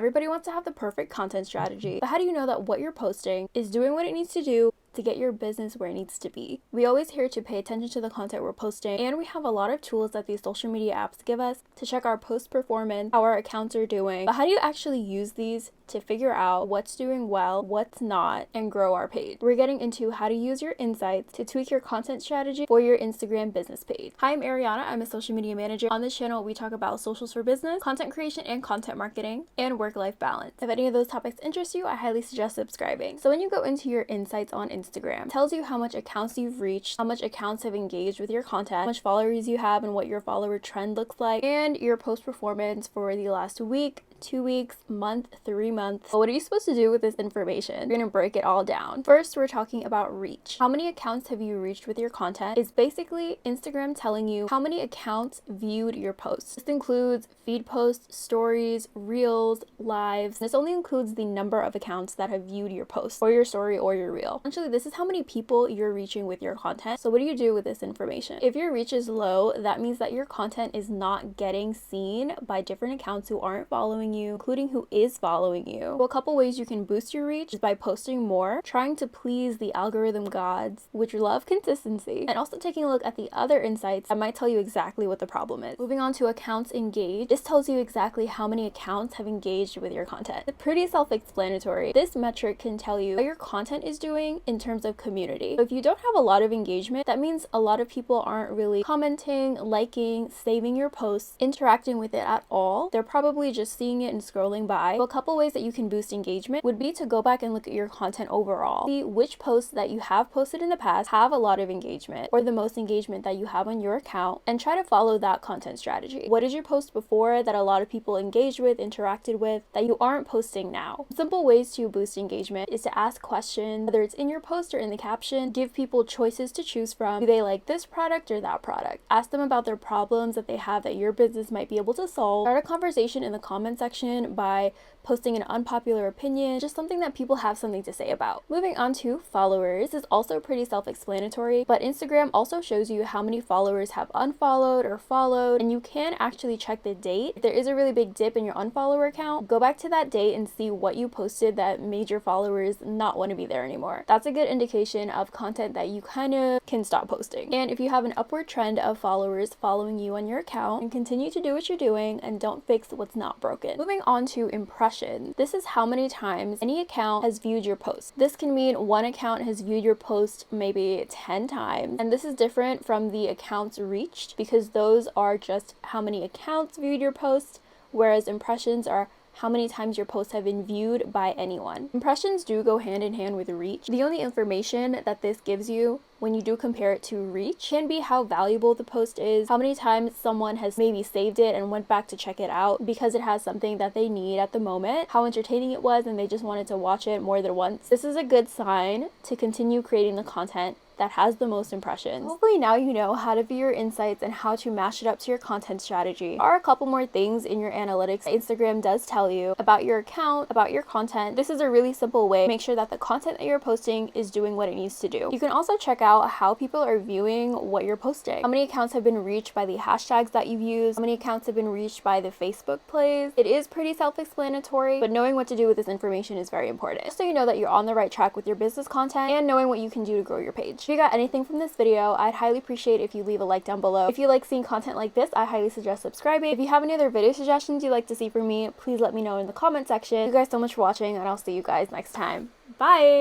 Everybody wants to have the perfect content strategy, but how do you know that what you're posting is doing what it needs to do to get your business where it needs to be? We always hear to pay attention to the content we're posting, and we have a lot of tools that these social media apps give us to check our post performance, how our accounts are doing. But how do you actually use these to figure out what's doing well, what's not, and grow our page? We're getting into how to use your insights to tweak your content strategy for your Instagram business page. Hi, I'm Ariana. I'm a social media manager. On this channel, we talk about socials for business, content creation and content marketing, and work-life balance. If any of those topics interest you, I highly suggest subscribing. So when you go into your insights on Instagram, it tells you how much accounts you've reached, how much accounts have engaged with your content, how much followers you have, and what your follower trend looks like, and your post performance for the last week, 2 weeks, month, 3 months. But what are you supposed to do with this information? We're gonna break it all down. First, we're talking about reach. How many accounts have you reached with your content? It's basically Instagram telling you how many accounts viewed your posts. This includes feed posts, stories, reels, lives. This only includes the number of accounts that have viewed your post or your story or your reel. Actually, this is how many people you're reaching with your content. So what do you do with this information? If your reach is low, that means that your content is not getting seen by different accounts who aren't following you, including who is following you. Well, a couple ways you can boost your reach is by posting more, trying to please the algorithm gods, which love consistency, and also taking a look at the other insights that might tell you exactly what the problem is. Moving on to accounts engaged, this tells you exactly how many accounts have engaged with your content. It's pretty self-explanatory. This metric can tell you how your content is doing in terms of community. So if you don't have a lot of engagement, that means a lot of people aren't really commenting, liking, saving your posts, interacting with it at all. They're probably just seeing it and scrolling by. So a couple ways that you can boost engagement would be to go back and look at your content overall. See which posts that you have posted in the past have a lot of engagement or the most engagement that you have on your account, and try to follow that content strategy. What did you post before that a lot of people engaged with, interacted with, that you aren't posting now? Simple ways to boost engagement is to ask questions, whether it's in your post or in the caption. Give people choices to choose from. Do they like this product or that product? Ask them about their problems that they have that your business might be able to solve. Start a conversation in the comment section by posting an unpopular opinion, just something that people have something to say about. Moving on to followers, this is also pretty self-explanatory, but Instagram also shows you how many followers have unfollowed or followed, and you can actually check the date. If there is a really big dip in your unfollower account, go back to that date and see what you posted that made your followers not want to be there anymore. That's a good indication of content that you kind of can stop posting. And if you have an upward trend of followers following you on your account, and continue to do what you're doing and don't fix what's not broken. Moving on to impressions. This is how many times any account has viewed your post. This can mean one account has viewed your post maybe 10 times, and this is different from the accounts reached because those are just how many accounts viewed your post, whereas impressions are how many times your posts have been viewed by anyone. Impressions do go hand in hand with reach. The only information that this gives you when you do compare it to reach can be how valuable the post is, how many times someone has maybe saved it and went back to check it out because it has something that they need at the moment, how entertaining it was and they just wanted to watch it more than once. This is a good sign to continue creating the content that has the most impressions. Hopefully now you know how to view your insights and how to mash it up to your content strategy. There are a couple more things in your analytics that Instagram does tell you about your account, about your content. This is a really simple way to make sure that the content that you're posting is doing what it needs to do. You can also check out how people are viewing what you're posting. How many accounts have been reached by the hashtags that you've used? How many accounts have been reached by the Facebook plays? It is pretty self-explanatory, but knowing what to do with this information is very important. Just so you know that you're on the right track with your business content and knowing what you can do to grow your page. If you got anything from this video, I'd highly appreciate if you leave a like down below. If you like seeing content like this, I highly suggest subscribing. If you have any other video suggestions you'd like to see from me, please let me know in the comment section. Thank you guys so much for watching, and I'll see you guys next time. Bye!